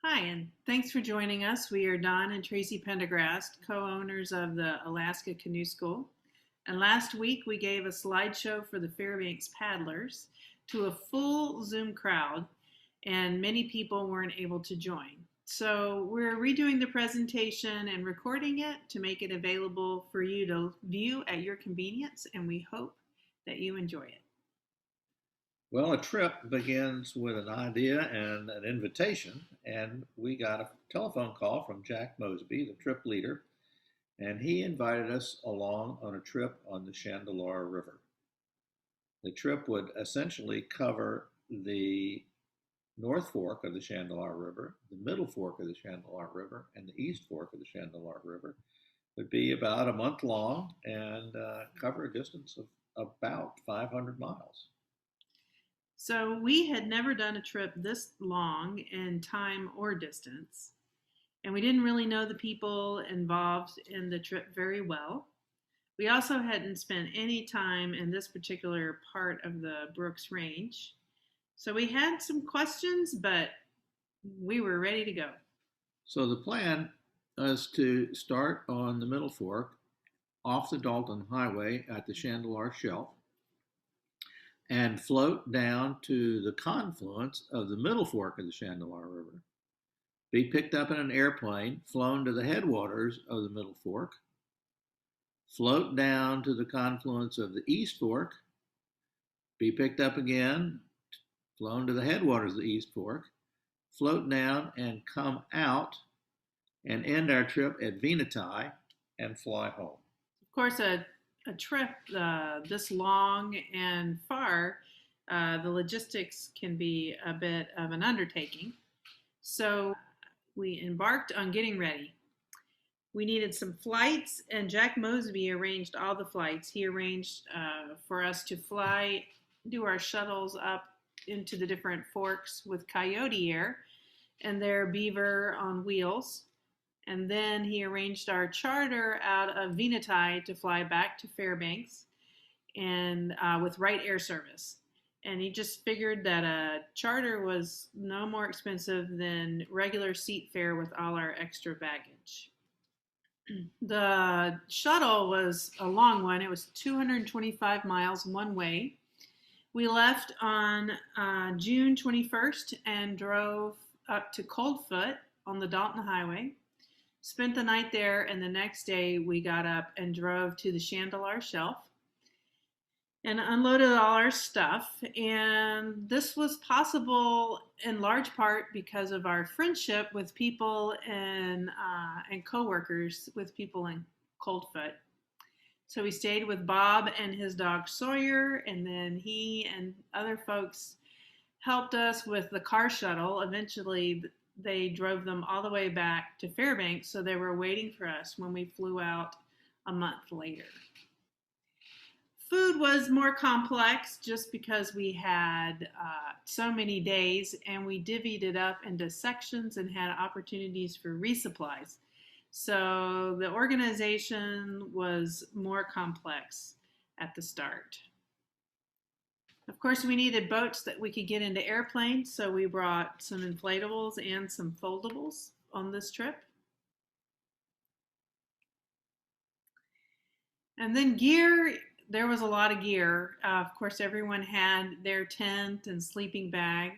Hi, and thanks for joining us. We are Don and Tracie Pendergrast, co-owners of the Alaska Canoe School. And last week we gave a slideshow for the Fairbanks Paddlers to a full Zoom crowd, and many people weren't able to join. So we're redoing the presentation and recording it to make it available for you to view at your convenience, and we hope that you enjoy it. Well, a trip begins with an idea and an invitation, and we got a telephone call from Jack Mosby, the trip leader, and he invited us along on a trip on the Chandalar River. The trip would essentially cover the North Fork of the Chandalar River, the Middle Fork of the Chandalar River, and the East Fork of the Chandalar River. It would be about a month long and cover a distance of about 500 miles. So we had never done a trip this long in time or distance, and we didn't really know the people involved in the trip very well. We also hadn't spent any time in this particular part of the Brooks Range. So we had some questions, but we were ready to go. So the plan is to start on the Middle Fork off the Dalton Highway at the Chandalar Shelf and float down to the confluence of the Middle Fork of the Chandalar River, be picked up in an airplane, flown to the headwaters of the Middle Fork, float down to the confluence of the East Fork, be picked up again, flown to the headwaters of the East Fork, float down and come out and end our trip at Venati and fly home. Of course, a trip this long and far, the logistics can be a bit of an undertaking. So we embarked on getting ready. We needed some flights, and Jack Mosby arranged all the flights. He arranged for us to fly, do our shuttles up into the different forks with Coyote Air and their Beaver on wheels. And then he arranged our charter out of Venati to fly back to Fairbanks and with Right Air Service. And he just figured that a charter was no more expensive than regular seat fare with all our extra baggage. The shuttle was a long one. It was 225 miles one way. We left on June 21st and drove up to Coldfoot on the Dalton Highway. Spent the night there, and the next day we got up and drove to the Chandalar Shelf and unloaded all our stuff. And this was possible in large part because of our friendship with people and coworkers with people in Coldfoot. So we stayed with Bob and his dog Sawyer, and then he and other folks helped us with the car shuttle. Eventually, they drove them all the way back to Fairbanks, so they were waiting for us when we flew out a month later. Food was more complex just because we had so many days, and we divvied it up into sections and had opportunities for resupplies. So the organization was more complex at the start. Of course, we needed boats that we could get into airplanes, so we brought some inflatables and some foldables on this trip. And then gear, there was a lot of gear. Of course, everyone had their tent and sleeping bag.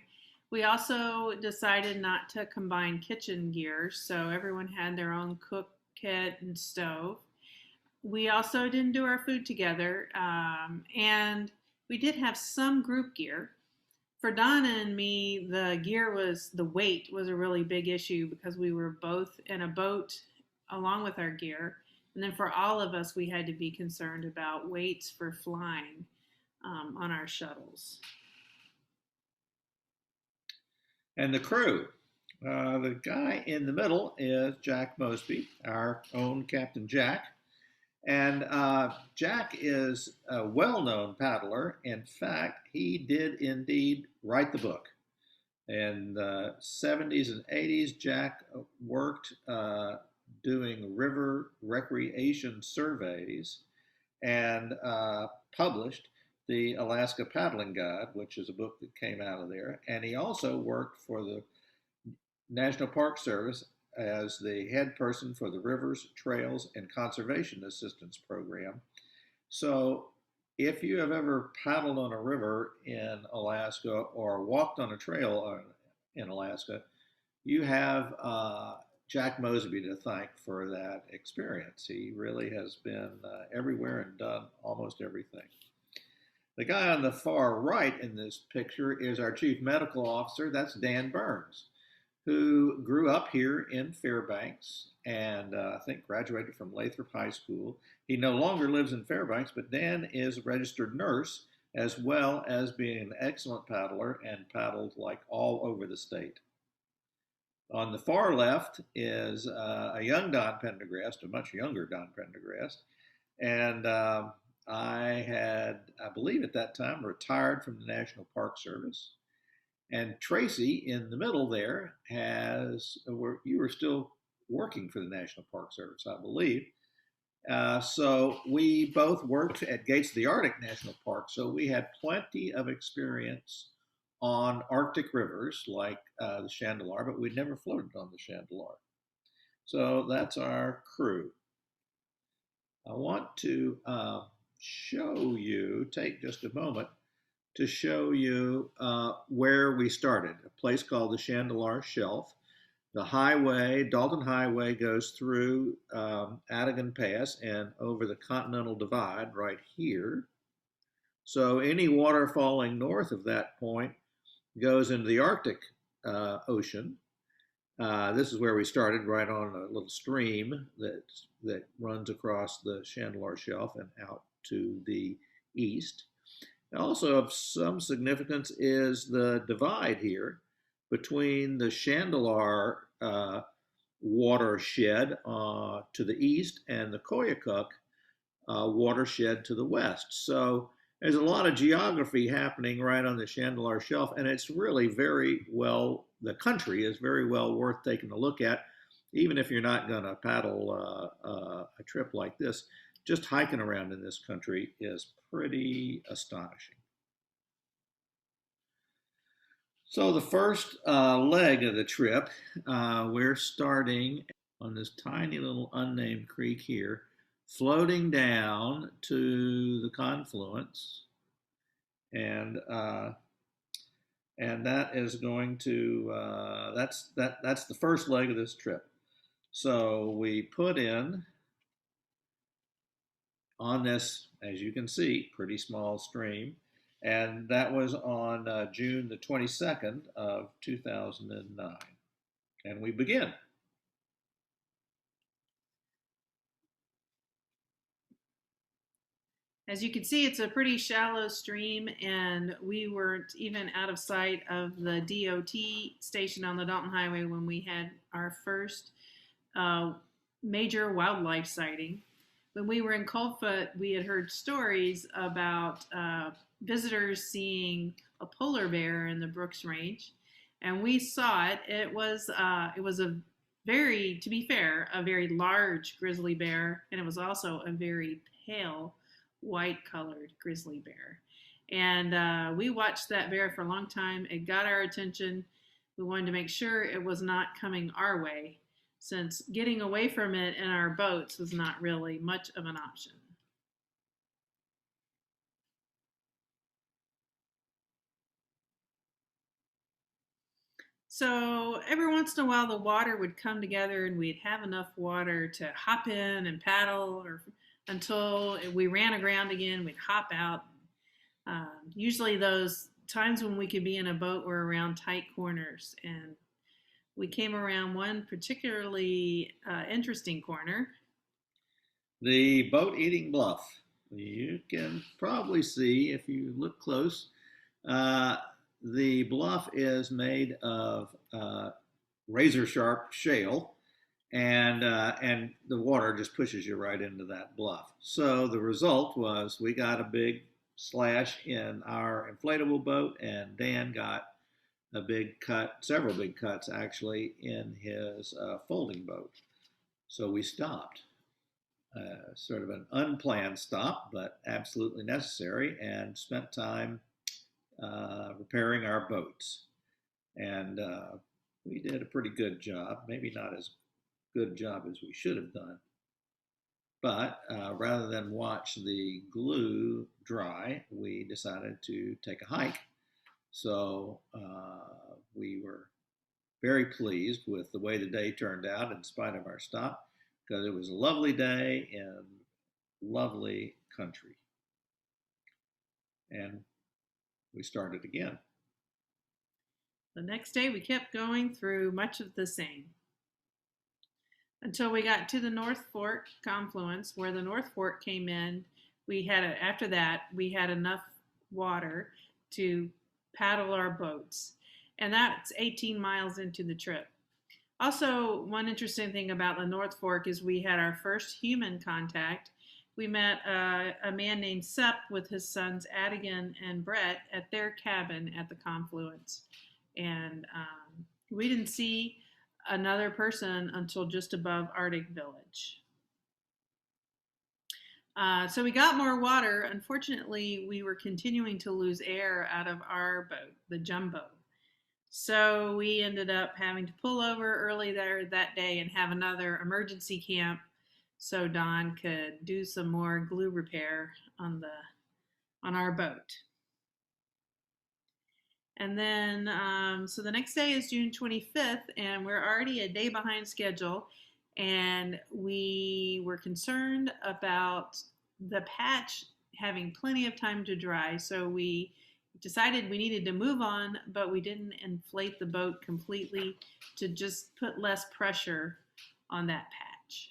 We also decided not to combine kitchen gear, so everyone had their own cook kit and stove. We also didn't do our food together, and we did have some group gear. For Donna and me, the weight was a really big issue because we were both in a boat along with our gear. And then for all of us, we had to be concerned about weights for flying on our shuttles. And the crew. The guy in the middle is Jack Mosby, our own Captain Jack. And Jack is a well known paddler. In fact, he did indeed write the book. In the 70s and 80s, Jack worked doing river recreation surveys and published the Alaska Paddling Guide, which is a book that came out of there. And he also worked for the National Park Service as the head person for the Rivers, Trails, and Conservation Assistance Program. So, if you have ever paddled on a river in Alaska or walked on a trail in Alaska, you have Jack Mosby to thank for that experience. He really has been everywhere and done almost everything. The guy on the far right in this picture is our chief medical officer. That's Dan Burns, who grew up here in Fairbanks and I think graduated from Lathrop High School. He no longer lives in Fairbanks, but Dan is a registered nurse as well as being an excellent paddler and paddled like all over the state. On the far left is a young Don Pendergrast, a much younger Don Pendergrast. And I believe at that time, retired from the National Park Service. And Tracie in the middle there you were still working for the National Park Service, I believe. So we both worked at Gates of the Arctic National Park. So we had plenty of experience on Arctic rivers like the Chandalar, but we'd never floated on the Chandalar. So that's our crew. I want to take just a moment to show you where we started, a place called the Chandalar Shelf. The highway, Dalton Highway, goes through Adigan Pass and over the Continental Divide right here. So any water falling north of that point goes into the Arctic Ocean. This is where we started, right on a little stream that runs across the Chandalar Shelf and out to the east. Also of some significance is the divide here between the Chandalar watershed to the east and the Koyukuk watershed to the west. So there's a lot of geography happening right on the Chandalar Shelf, and it's really the country is very well worth taking a look at, even if you're not going to paddle a trip like this. Just hiking around in this country is pretty astonishing. So the first leg of the trip, we're starting on this tiny little unnamed creek here, floating down to the confluence, and that is going to that's the first leg of this trip. So we put in on this, as you can see, pretty small stream, and that was on June the 22nd of 2009, and we begin. As you can see, it's a pretty shallow stream, and we weren't even out of sight of the DOT station on the Dalton Highway when we had our first major wildlife sighting. When we were in Coldfoot, we had heard stories about visitors seeing a polar bear in the Brooks Range, and we saw it. It was a very, to be fair, a very large grizzly bear, and it was also a very pale white-colored grizzly bear. And we watched that bear for a long time. It got our attention. We wanted to make sure it was not coming our way, since getting away from it in our boats was not really much of an option. So every once in a while the water would come together and we'd have enough water to hop in and paddle, or until we ran aground again, we'd hop out. Usually those times when we could be in a boat were around tight corners, and we came around one particularly interesting corner. The boat eating bluff. You can probably see if you look close. The bluff is made of razor sharp shale, and the water just pushes you right into that bluff. So the result was we got a big slash in our inflatable boat, and Dan got a big cut, several big cuts actually, in his folding boat. So we stopped. Sort of an unplanned stop, but absolutely necessary, and spent time repairing our boats. And we did a pretty good job. Maybe not as good a job as we should have done. But rather than watch the glue dry, we decided to take a hike. So we were very pleased with the way the day turned out in spite of our stop because it was a lovely day in lovely country. And we started again. The next day, we kept going through much of the same until we got to the North Fork confluence, where the North Fork came in. After that, we had enough water to paddle our boats, and that's 18 miles into the trip. Also, one interesting thing about the North Fork is we had our first human contact. We met a man named Sepp with his sons Adigan and Brett at their cabin at the confluence. And we didn't see another person until just above Arctic Village. So we got more water. Unfortunately, we were continuing to lose air out of our boat, the Jumbo. So we ended up having to pull over early there that day and have another emergency camp so Don could do some more glue repair on our boat. And then, so the next day is June 25th, and we're already a day behind schedule. And we were concerned about the patch having plenty of time to dry. So we decided we needed to move on, but we didn't inflate the boat completely to just put less pressure on that patch.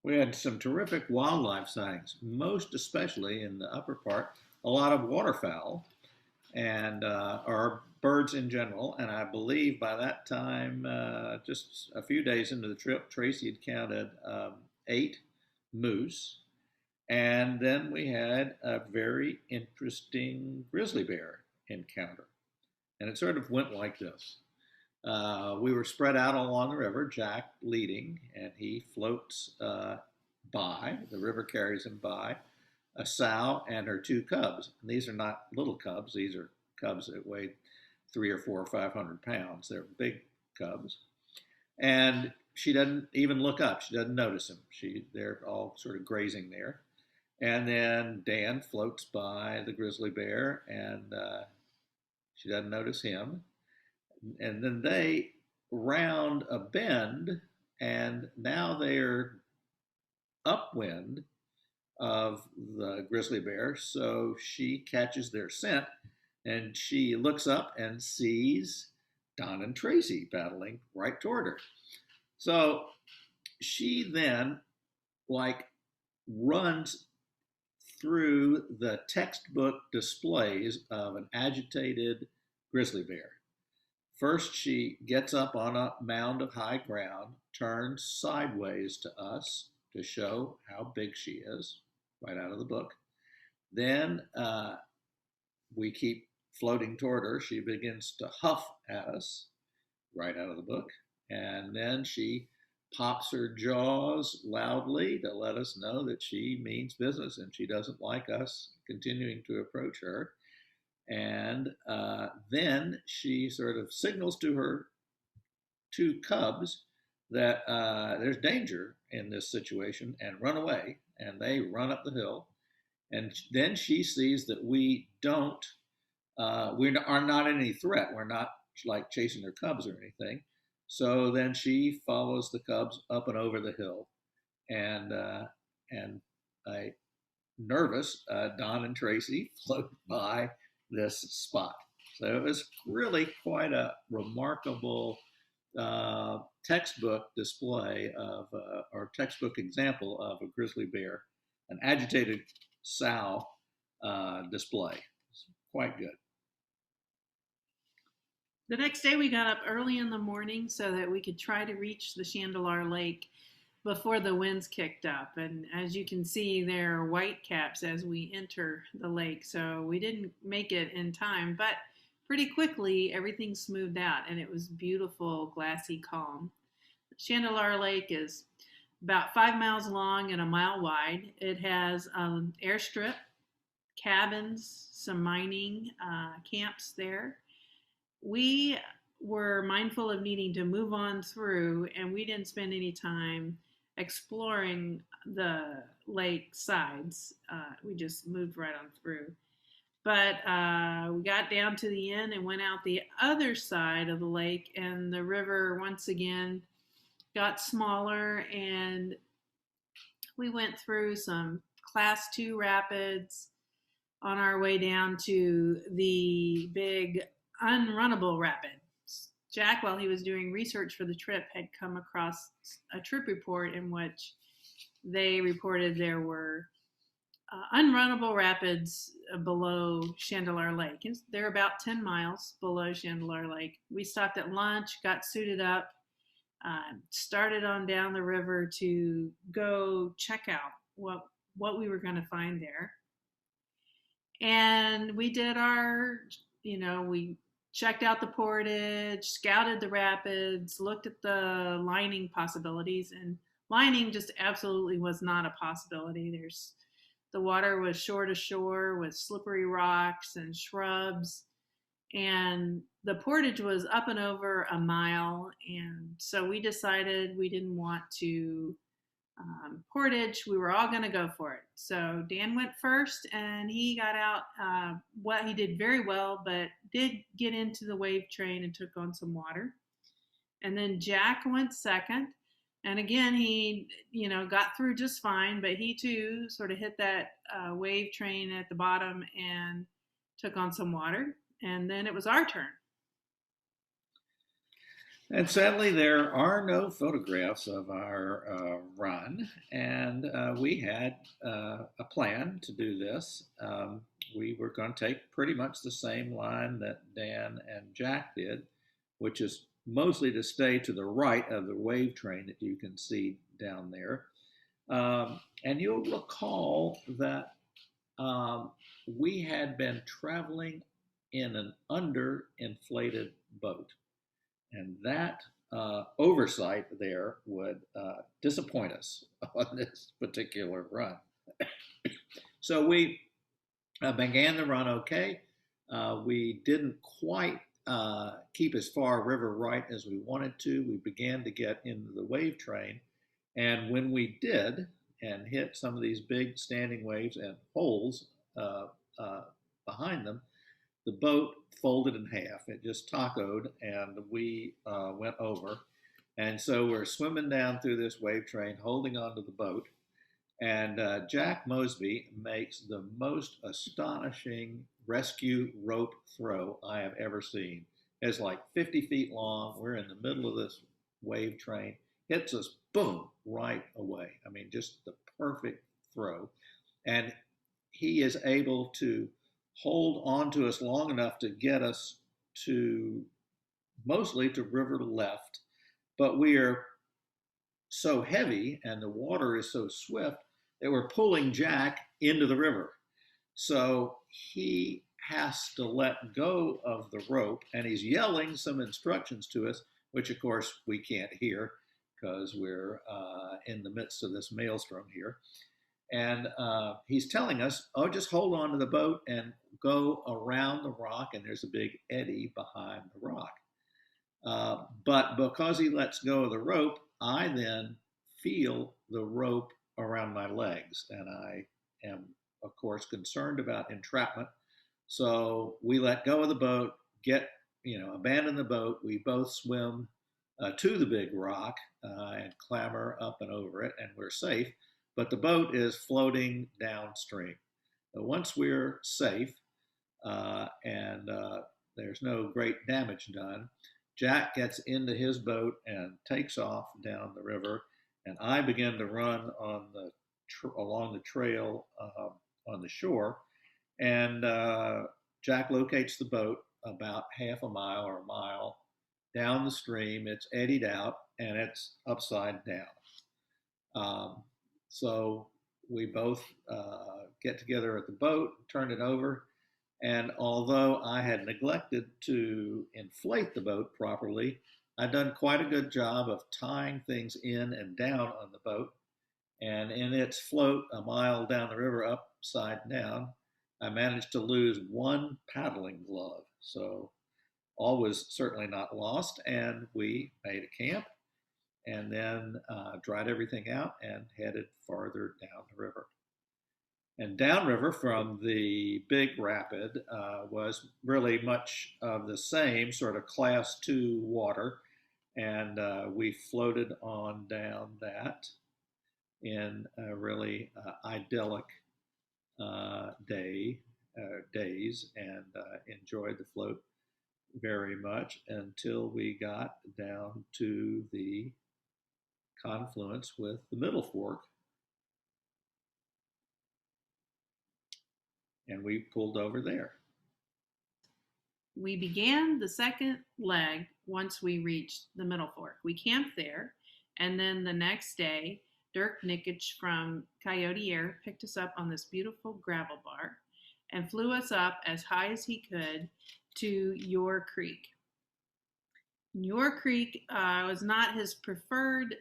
We had some terrific wildlife sightings, most especially in the upper part, a lot of waterfowl and or birds in general. And I believe by that time, just a few days into the trip, Tracie had counted 8 moose. And then we had a very interesting grizzly bear encounter. And it sort of went like this. We were spread out along the river, Jack leading, and he floats by. The river carries him by a sow and her 2 cubs. And these are not little cubs, these are cubs that weigh 3 or 4 or 500 pounds. They're big cubs. And she doesn't even look up, she doesn't notice them. They're all sort of grazing there. And then Dan floats by the grizzly bear, and she doesn't notice him. And then they round a bend, and now they're upwind of the grizzly bear. So she catches their scent, and she looks up and sees Don and Tracie paddling right toward her. So she then, like, runs through the textbook displays of an agitated grizzly bear. First, she gets up on a mound of high ground, turns sideways to us to show how big she is, right out of the book. Then we keep floating toward her. She begins to huff at us, right out of the book. And then she pops her jaws loudly to let us know that she means business and she doesn't like us continuing to approach her. And then she sort of signals to her 2 cubs that there's danger in this situation and run away. And they run up the hill. And then she sees that we are not any threat. We're not like chasing their cubs or anything. So then she follows the cubs up and over the hill, and a nervous Don and Tracie float by this spot. So it was really quite a remarkable textbook display of, or textbook example of a grizzly bear, an agitated sow display. It's quite good. The next day, we got up early in the morning so that we could try to reach the Chandalar Lake before the winds kicked up. And as you can see, there are white caps as we enter the lake. So we didn't make it in time, but pretty quickly everything smoothed out and it was beautiful, glassy calm. Chandalar Lake is about 5 miles long and a mile wide. It has an airstrip, cabins, some mining camps there. We were mindful of needing to move on through, and we didn't spend any time exploring the lake sides. We just moved right on through. But we got down to the end and went out the other side of the lake, and the river once again got smaller, and we went through some class 2 rapids on our way down to the big unrunnable rapids. Jack, while he was doing research for the trip, had come across a trip report in which they reported there were unrunnable rapids below Chandalar Lake. They're about 10 miles below Chandalar Lake. We stopped at lunch, got suited up, started on down the river to go check out what we were going to find there. And we did we checked out the portage, scouted the rapids, looked at the lining possibilities, and lining just absolutely was not a possibility. The water was shore to shore with slippery rocks and shrubs, and the portage was up and over a mile, and so we decided we didn't want to portage. We were all going to go for it. So Dan went first, and he got out. He did very well, but did get into the wave train and took on some water. And then Jack went second, and again he got through just fine, but he too sort of hit that wave train at the bottom and took on some water. And then it was our turn. And sadly, there are no photographs of our run, and we had a plan to do this. We were going to take pretty much the same line that Dan and Jack did, which is mostly to stay to the right of the wave train that you can see down there. And you'll recall that we had been traveling in an underinflated boat. And that oversight there would disappoint us on this particular run. So we began the run okay. We didn't quite keep as far river right as we wanted to. We began to get into the wave train. And when we did and hit some of these big standing waves and holes behind them, the boat folded in half. It just tacoed, and we went over. And so we're swimming down through this wave train, holding onto the boat. And Jack Mosby makes the most astonishing rescue rope throw I have ever seen. It's like 50 feet long. We're in the middle of this wave train. Hits us, boom, right away. I mean, just the perfect throw. And he is able to hold on to us long enough to get us mostly to river left, but we are so heavy and the water is so swift that we're pulling Jack into the river. So he has to let go of the rope, and he's yelling some instructions to us, which of course we can't hear because we're in the midst of this maelstrom here. And he's telling us, oh, just hold on to the boat and go around the rock, and there's a big eddy behind the rock. But because he lets go of the rope, I then feel the rope around my legs, and I am, of course, concerned about entrapment. So we let go of the boat, abandon the boat. We both swim to the big rock and clamber up and over it, and we're safe. But the boat is floating downstream. Once we're safe and there's no great damage done, Jack gets into his boat and takes off down the river, and I begin to run along the trail on the shore. And Jack locates the boat about half a mile or a mile down the stream. It's eddied out and it's upside down. So we both get together at the boat, turn it over, And although I had neglected to inflate the boat properly, I'd done quite a good job of tying things in and down on the boat. And in its float a mile down the river, upside down, I managed to lose one paddling glove. So all was certainly not lost, and we made a camp and then dried everything out and headed farther down the river. And downriver from the big rapid was really much of the same sort of class two water. And we floated on down that in a really idyllic days and enjoyed the float very much until we got down to the confluence with the Middle Fork, and we pulled over there. We began the second leg once we reached the Middle Fork. We camped there, and then the next day, Dirk Nikic from Coyote Air picked us up on this beautiful gravel bar and flew us up as high as he could to Yor Creek. Yor Creek was not his preferred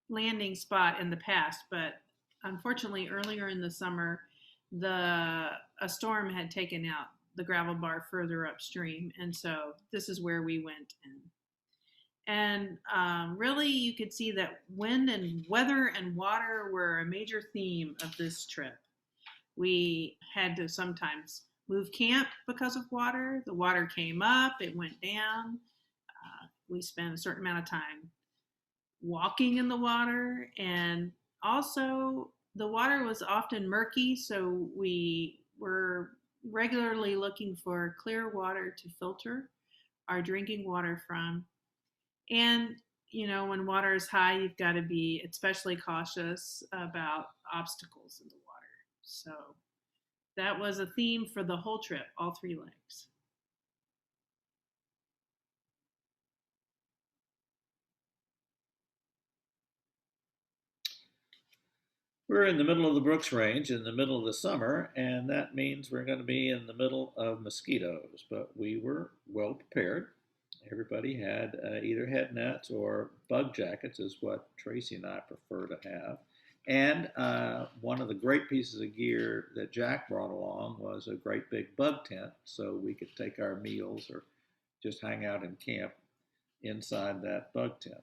landing spot in the past, but unfortunately, earlier in the summer, a storm had taken out the gravel bar further upstream, and so this is where we went in. And really, you could see that wind and weather and water were a major theme of this trip. We had to sometimes move camp because of water. The water came up, it went down. We spent a certain amount of time walking in the water, and also the water was often murky, so we were regularly looking for clear water to filter our drinking water from. And when water is high, you've got to be especially cautious about obstacles in the water. So that was a theme for the whole trip, all three legs. We're in the middle of the Brooks Range in the middle of the summer, and that means we're going to be in the middle of mosquitoes. But we were well prepared. Everybody had either head nets or bug jackets, is what Tracie and I prefer to have. And one of the great pieces of gear that Jack brought along was a great big bug tent, so we could take our meals or just hang out in camp inside that bug tent.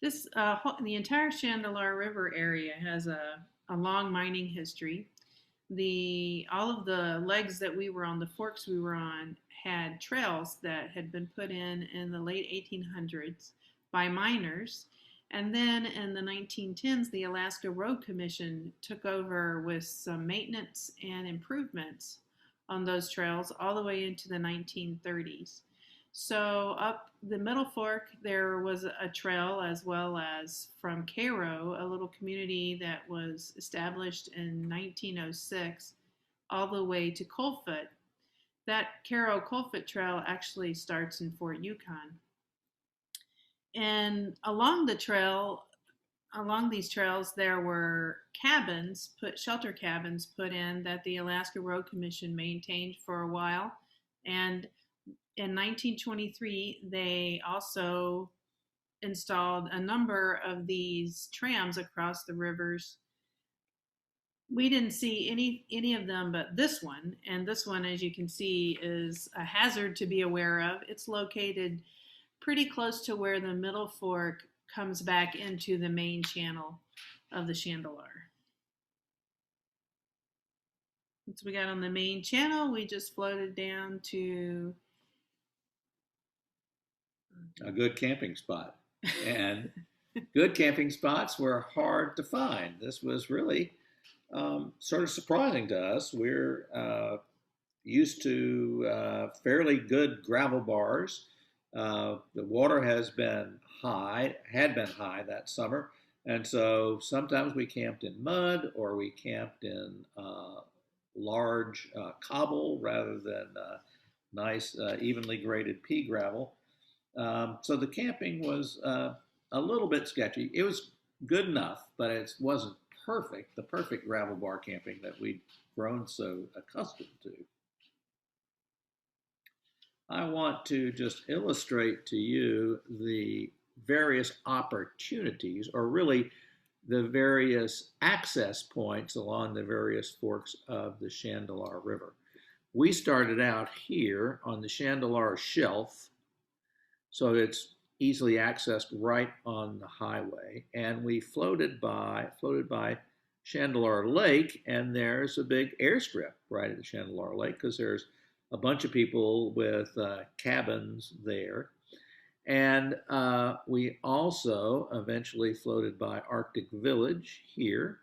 The entire Chandalar River area has a long mining history. All of the legs that we were on, the forks we were on, had trails that had been put in the late 1800s by miners. And then in the 1910s, the Alaska Road Commission took over with some maintenance and improvements on those trails all the way into the 1930s. So up the Middle Fork, there was a trail, as well as from Cairo, a little community that was established in 1906, all the way to Coalfoot. That Cairo Coalfoot Trail actually starts in Fort Yukon. And along these trails, there were shelter cabins put in that the Alaska Road Commission maintained for a while. And in 1923, they also installed a number of these trams across the rivers. We didn't see any of them but this one, and this one, as you can see, is a hazard to be aware of. It's located pretty close to where the Middle Fork comes back into the main channel of the Chandalar. Once we got on the main channel, we just floated down to a good camping spot. And good camping spots were hard to find. This was really sort of surprising to us. We're used to fairly good gravel bars. The water had been high that summer. And so sometimes we camped in mud or we camped in large cobble rather than nice, evenly graded pea gravel. So the camping was a little bit sketchy. It was good enough, but it wasn't perfect, the perfect gravel bar camping that we'd grown so accustomed to. I want to just illustrate to you the various opportunities, or really the various access points along the various forks of the Chandalar River. We started out here on the Chandalar Shelf, so it's easily accessed right on the highway, and we floated by Chandalar Lake, and there's a big airstrip right at the Chandalar Lake because there's a bunch of people with cabins there. And we also eventually floated by Arctic Village here,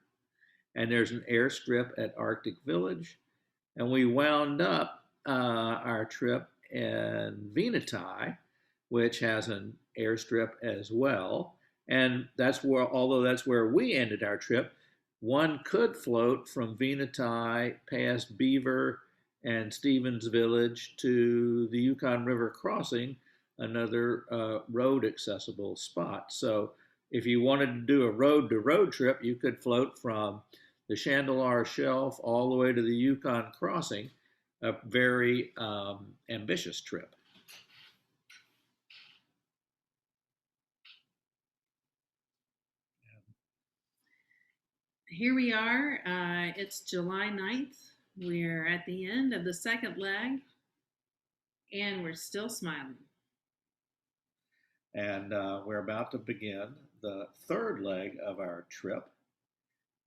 and there's an airstrip at Arctic Village. And we wound up our trip in Venati, which has an airstrip as well. And that's where, although that's where we ended our trip, one could float from Venati past Beaver and Stevens Village to the Yukon River crossing, another road accessible spot. So if you wanted to do a road to road trip, you could float from the Chandalar Shelf all the way to the Yukon crossing, a very ambitious trip. Here we are. It's July 9th. We're at the end of the second leg, and we're still smiling. And we're about to begin the third leg of our trip.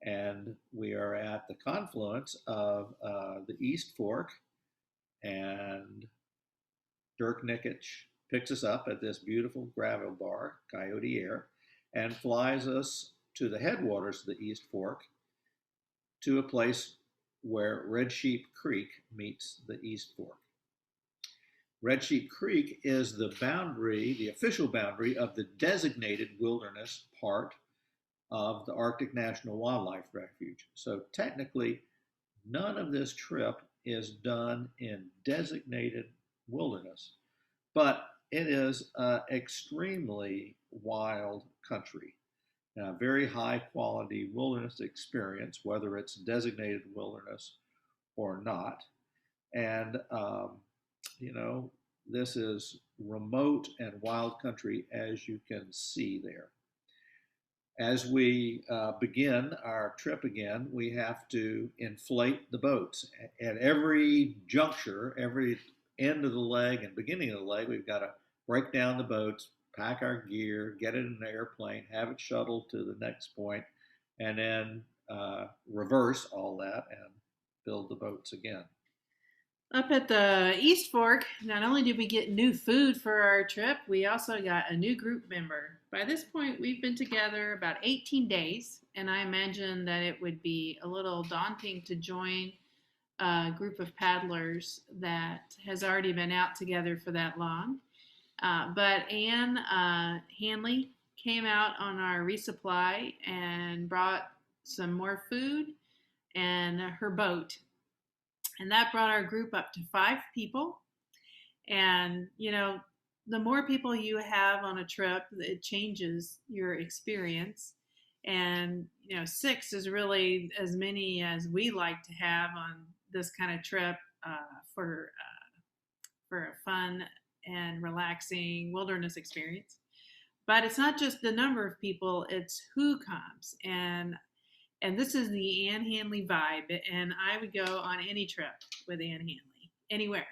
And we are at the confluence of the East Fork, and Dirk Nikich picks us up at this beautiful gravel bar, Coyote Air, and flies us to the headwaters of the East Fork to a place where Red Sheep Creek meets the East Fork. Red Sheep Creek is the boundary, the official boundary of the designated wilderness part of the Arctic National Wildlife Refuge. So technically, none of this trip is done in designated wilderness, but it is extremely wild country. Very high quality wilderness experience, whether it's designated wilderness or not. And, you know, this is remote and wild country as you can see there. As we begin our trip again, we have to inflate the boats. At every juncture, every end of the leg and beginning of the leg, we've got to break down the boats, pack our gear, get it in an airplane, have it shuttled to the next point, and then reverse all that and build the boats again. Up at the East Fork, not only did we get new food for our trip, we also got a new group member. By this point, we've been together about 18 days, and I imagine that it would be a little daunting to join a group of paddlers that has already been out together for that long. But Anne Hanley came out on our resupply and brought some more food and her boat. And that brought our group up to 5 people. And, you know, the more people you have on a trip, it changes your experience. And, you know, 6 is really as many as we like to have on this kind of trip for a fun and relaxing wilderness experience. But it's not just the number of people, it's who comes. And this is the Anne Hanley vibe, and I would go on any trip with Anne Hanley, anywhere.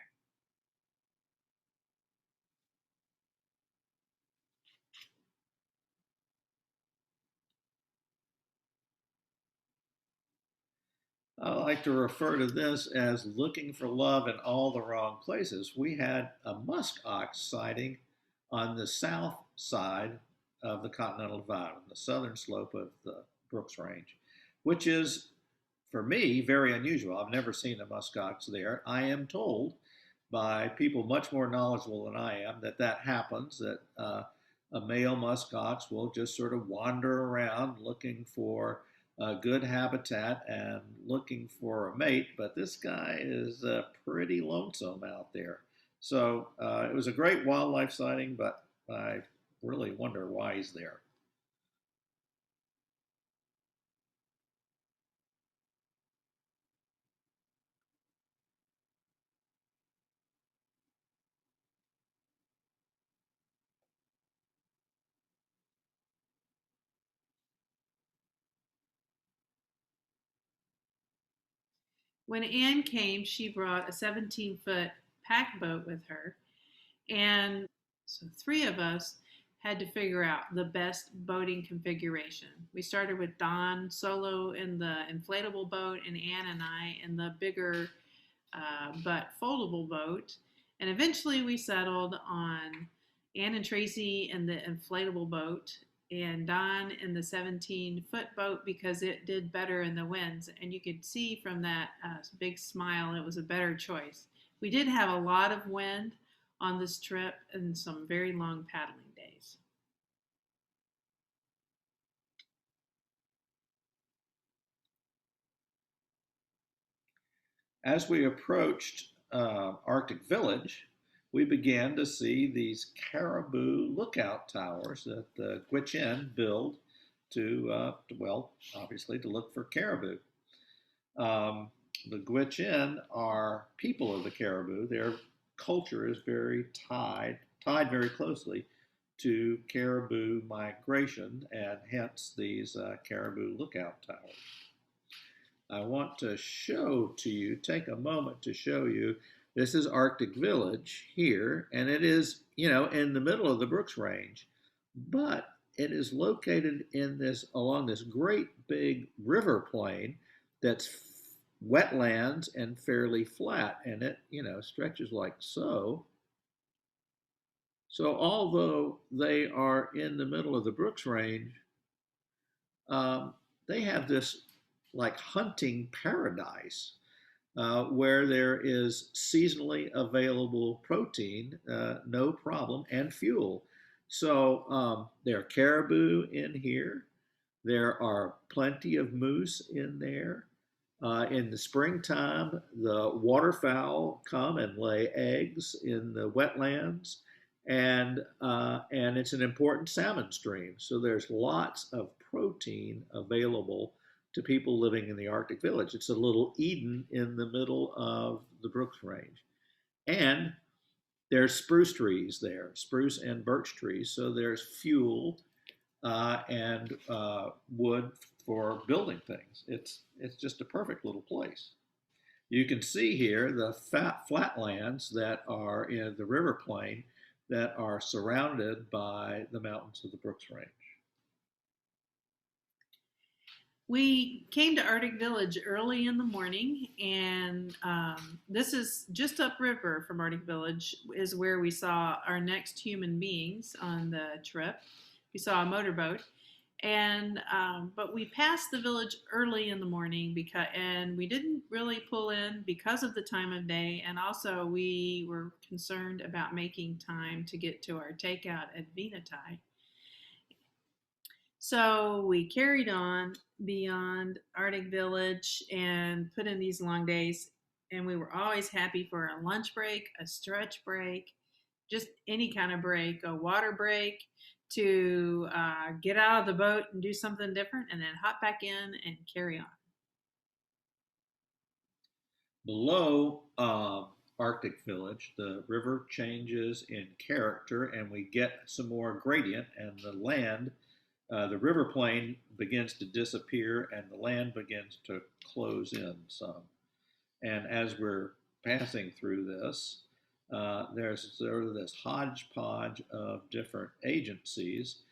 I like to refer to this as looking for love in all the wrong places. We had a musk ox sighting on the south side of the Continental Divide, on the southern slope of the Brooks Range, which is, for me, very unusual. I've never seen a musk ox there. I am told by people much more knowledgeable than I am that that happens, that a male musk ox will just sort of wander around looking for good habitat and looking for a mate, but this guy is pretty lonesome out there. So it was a great wildlife sighting, but I really wonder why he's there. When Anne came, she brought a 17-foot pack boat with her. And so three of us had to figure out the best boating configuration. We started with Don solo in the inflatable boat, and Anne and I in the bigger but foldable boat. And eventually we settled on Anne and Tracie in the inflatable boat and Don in the 17-foot boat because it did better in the winds. And you could see from that big smile it was a better choice. We did have a lot of wind on this trip and some very long paddling days. As we approached Arctic Village, we began to see these caribou lookout towers that the Gwich'in build well, obviously to look for caribou. Um, the Gwich'in are people of the caribou. Their culture is very tied very closely to caribou migration, and hence these caribou lookout towers. I want to show to you, take a moment to show you. This is Arctic Village here, and it is, in the middle of the Brooks Range, but it is located in this along this great big river plain that's wetlands and fairly flat, and it, stretches like so. So although they are in the middle of the Brooks Range, um, they have this like hunting paradise where there is seasonally available protein, no problem, and fuel. So there are caribou in here. There are plenty of moose in there. In the springtime, the waterfowl come and lay eggs in the wetlands, and it's an important salmon stream. So there's lots of protein available to people living in the Arctic Village. It's a little Eden in the middle of the Brooks Range, and there's spruce trees there, spruce and birch trees. So there's fuel and wood for building things. It's just a perfect little place. You can see here the flatlands that are in the river plain that are surrounded by the mountains of the Brooks Range. We came to Arctic Village early in the morning, and this is just upriver from Arctic Village, is where we saw our next human beings on the trip. We saw a motorboat, and but we passed the village early in the morning and we didn't really pull in because of the time of day, and also we were concerned about making time to get to our takeout at Venetai. So we carried on beyond Arctic Village and put in these long days. And we were always happy for a lunch break, a stretch break, just any kind of break, a water break to get out of the boat and do something different and then hop back in and carry on. Below Arctic Village, the river changes in character and we get some more gradient, and the river plain begins to disappear and the land begins to close in some. And as we're passing through this, there's sort of this hodgepodge of different agencies.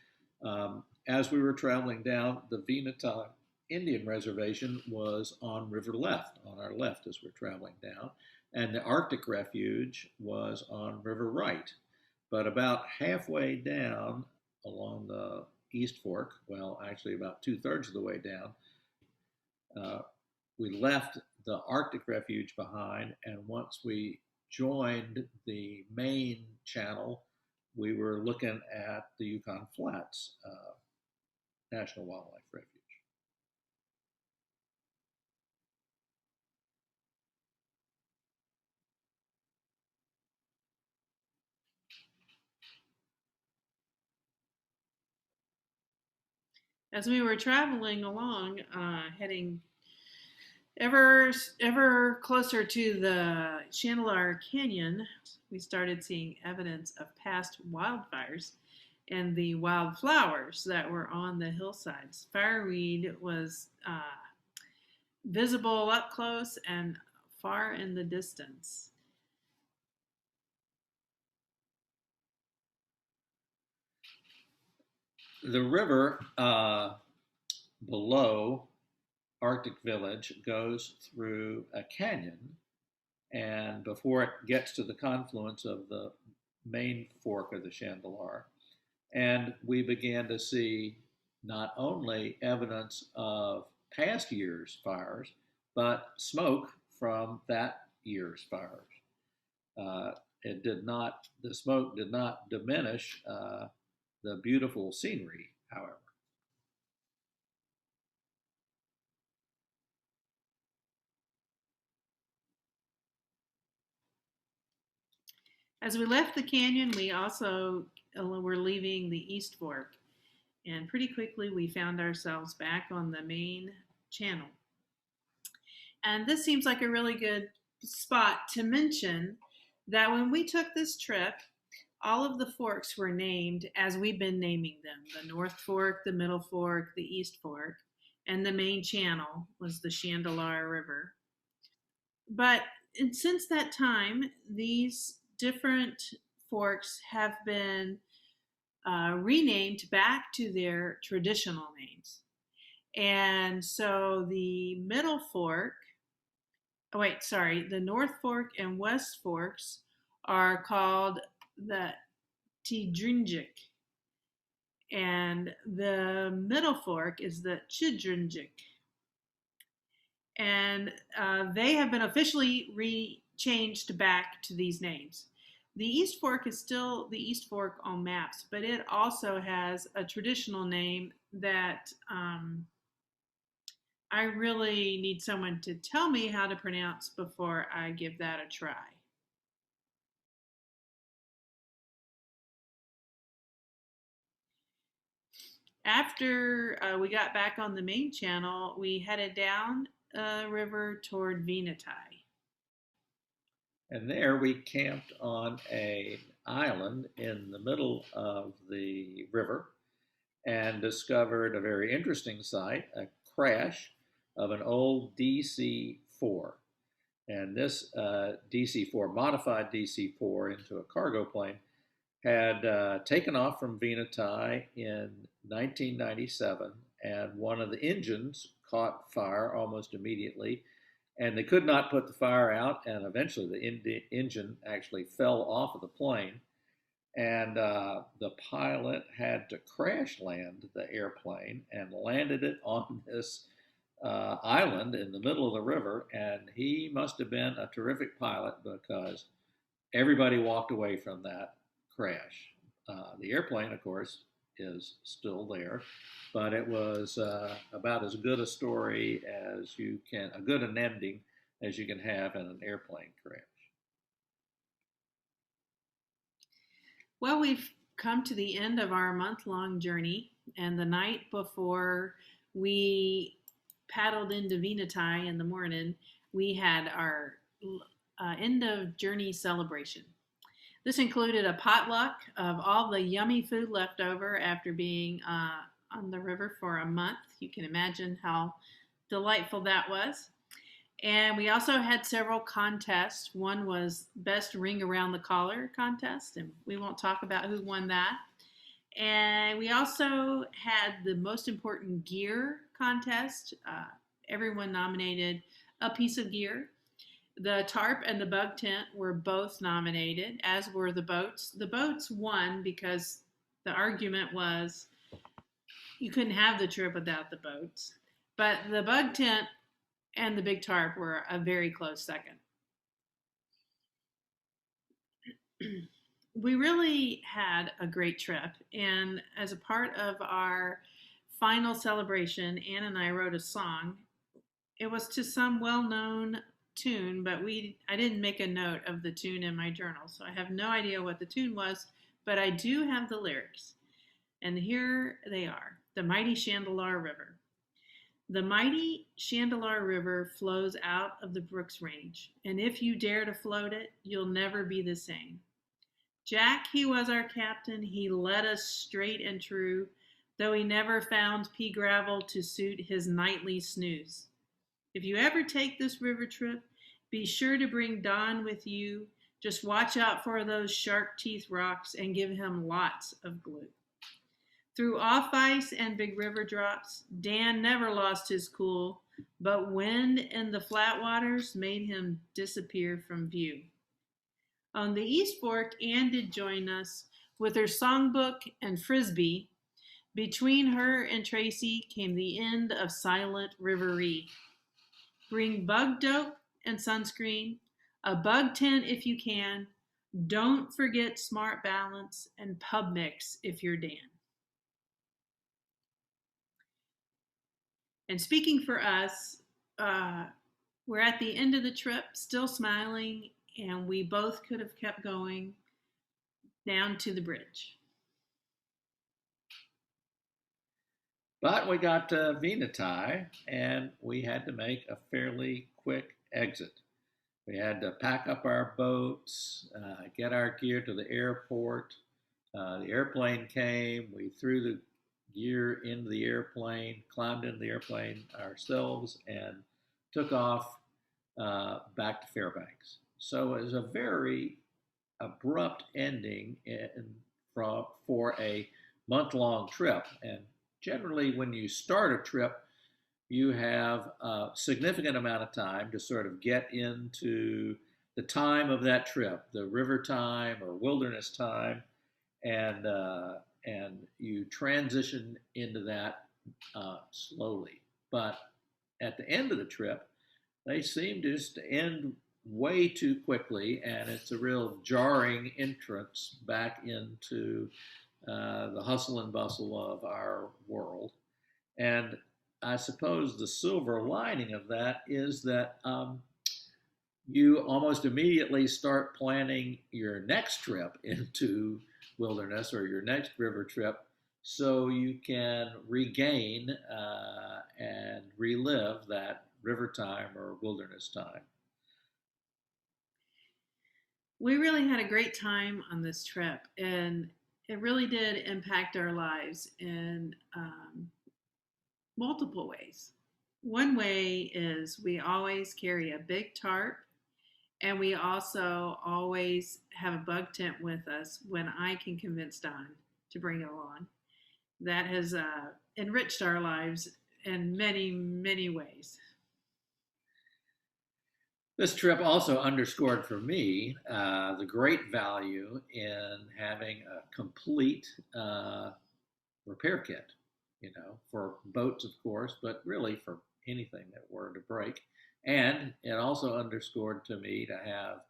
As we were traveling down, the Veneta Indian Reservation was on river left, on our left as we're traveling down, and the Arctic Refuge was on river right. But about halfway down along the East Fork, well, actually about two-thirds of the way down, uh, we left the Arctic Refuge behind, and once we joined the main channel, we were looking at the Yukon Flats National Wildlife Refuge. As we were traveling along, heading ever closer to the Chandalar Canyon, we started seeing evidence of past wildfires and the wildflowers that were on the hillsides. Fireweed was visible up close and far in the distance. The river below Arctic Village goes through a canyon, and before it gets to the confluence of the main fork of the Chandalar, and we began to see not only evidence of past year's fires, but smoke from that year's fires. Uh, the smoke did not diminish the beautiful scenery, however. As we left the canyon, we also were leaving the East Fork, and pretty quickly we found ourselves back on the main channel. And this seems like a really good spot to mention that when we took this trip, all of the forks were named as we've been naming them: the North Fork, the Middle Fork, the East Fork, and the main channel was the Chandalar River. But since that time, these different forks have been renamed back to their traditional names. And so the Middle Fork, oh wait, sorry, the North Fork and West Forks are called the Tidrinjik, and the Middle Fork is the Chidrinjik. And they have been officially changed back to these names. The East Fork is still the East Fork on maps, but it also has a traditional name that I really need someone to tell me how to pronounce before I give that a try. After we got back on the main channel, we headed down river toward Venetai. And there we camped on an island in the middle of the river and discovered a very interesting sight, a crash of an old DC 4. And this DC 4, modified DC 4 into a cargo plane, had taken off from Venetai in 1997, and one of the engines caught fire almost immediately, and they could not put the fire out, and eventually the engine actually fell off of the plane, and the pilot had to crash land the airplane and landed it on this island in the middle of the river, and he must have been a terrific pilot because everybody walked away from that crash. The airplane, of course, is still there, but it was about as good a story as you can, a good an ending as you can have in an airplane crash. Well, we've come to the end of our month-long journey, and the night before we paddled into Venetai in the morning, we had our end of journey celebration. This included a potluck of all the yummy food left over after being on the river for a month. You can imagine how delightful that was. And we also had several contests. One was Best Ring Around the Collar contest, and we won't talk about who won that. And we also had the Most Important Gear contest. Everyone nominated a piece of gear. The tarp and the bug tent were both nominated, as were the boats. The boats won because the argument was you couldn't have the trip without the boats. But the bug tent and the big tarp were a very close second. We really had a great trip, and as a part of our final celebration, Anne and I wrote a song. It was to some well-known tune, but I didn't make a note of the tune in my journal, so I have no idea what the tune was, but I do have the lyrics. And here they are. the mighty Chandalar River. The mighty Chandalar River flows out of the Brooks Range, and if you dare to float it, you'll never be the same. Jack, he was our captain. He led us straight and true, though he never found pea gravel to suit his nightly snooze. If you ever take this river trip, be sure to bring Don with you. Just watch out for those shark teeth rocks and give him lots of glue. Through off ice and big river drops, Dan never lost his cool, but wind in the flat waters made him disappear from view. On the East Fork, Ann did join us with her songbook and frisbee. Between her and Tracy came the end of silent rivery. Bring bug dope and sunscreen, a bug tent if you can. Don't forget smart balance and pub mix if you're Dan. And speaking for us, we're at the end of the trip, still smiling, and we both could have kept going down to the bridge. But we got to Venati, and we had to make a fairly quick exit. We had to pack up our boats, get our gear to the airport. The airplane came. We threw the gear into the airplane, climbed into the airplane ourselves, and took off back to Fairbanks. So it was a very abrupt ending for a month-long trip. And generally, when you start a trip, you have a significant amount of time to sort of get into the time of that trip, the river time or wilderness time, and you transition into that slowly. But at the end of the trip, they seem to just end way too quickly, and it's a real jarring entrance back into the hustle and bustle of our world. And I suppose the silver lining of that is that you almost immediately start planning your next trip into wilderness or your next river trip so you can regain and relive that river time or wilderness time. We really had a great time on this trip, and it really did impact our lives in multiple ways. One way is we always carry a big tarp, and we also always have a bug tent with us when I can convince Don to bring it along. That has enriched our lives in many, many ways. This trip also underscored for me the great value in having a complete repair kit, for boats, of course, but really for anything that were to break. And it also underscored to me to have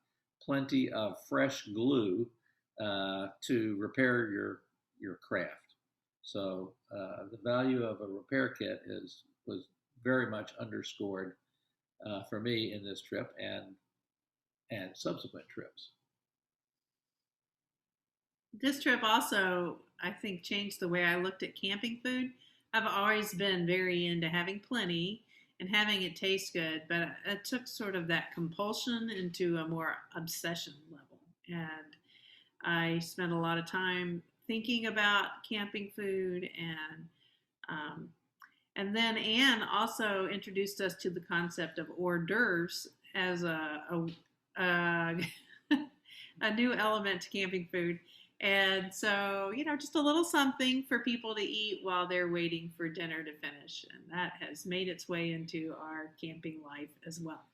plenty of fresh glue to repair your craft. So the value of a repair kit was very much underscored for me in this trip and subsequent trips. This trip also, I think, changed the way I looked at camping food. I've always been very into having plenty and having it taste good, but it took sort of that compulsion into a more obsession level. And I spent a lot of time thinking about camping food, and then Anne also introduced us to the concept of hors d'oeuvres as a new element to camping food. And so, just a little something for people to eat while they're waiting for dinner to finish. And that has made its way into our camping life as well.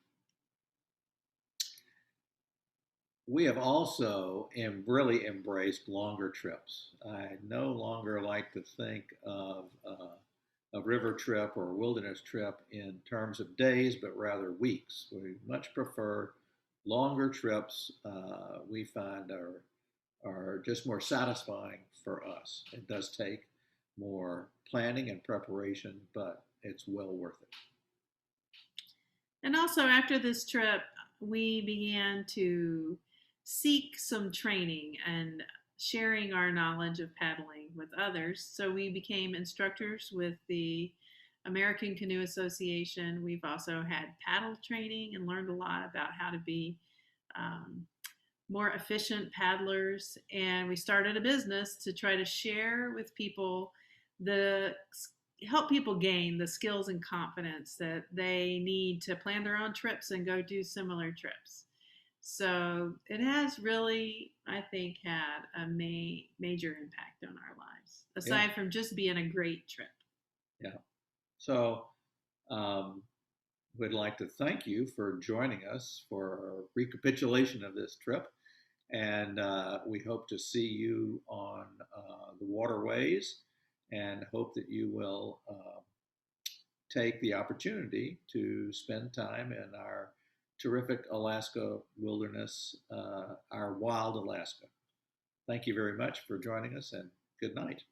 We have also really embraced longer trips. I no longer like to think of a river trip or a wilderness trip in terms of days, but rather weeks. We much prefer longer trips. We find are just more satisfying for us. It does take more planning and preparation, but it's well worth it. And also after this trip, we began to seek some training and sharing our knowledge of paddling with others. So we became instructors with the American Canoe Association. We've also had paddle training and learned a lot about how to be um, more efficient paddlers. And we started a business to try to share with people the help people gain the skills and confidence that they need to plan their own trips and go do similar trips. So it has really, I think, had a major impact on our lives, Yeah, aside from just being a great trip. yeah. So um, we'd like to thank you for joining us for a recapitulation of this trip. And we hope to see you on the waterways and hope that you will take the opportunity to spend time in our terrific Alaska wilderness, our wild Alaska. Thank you very much for joining us, and good night.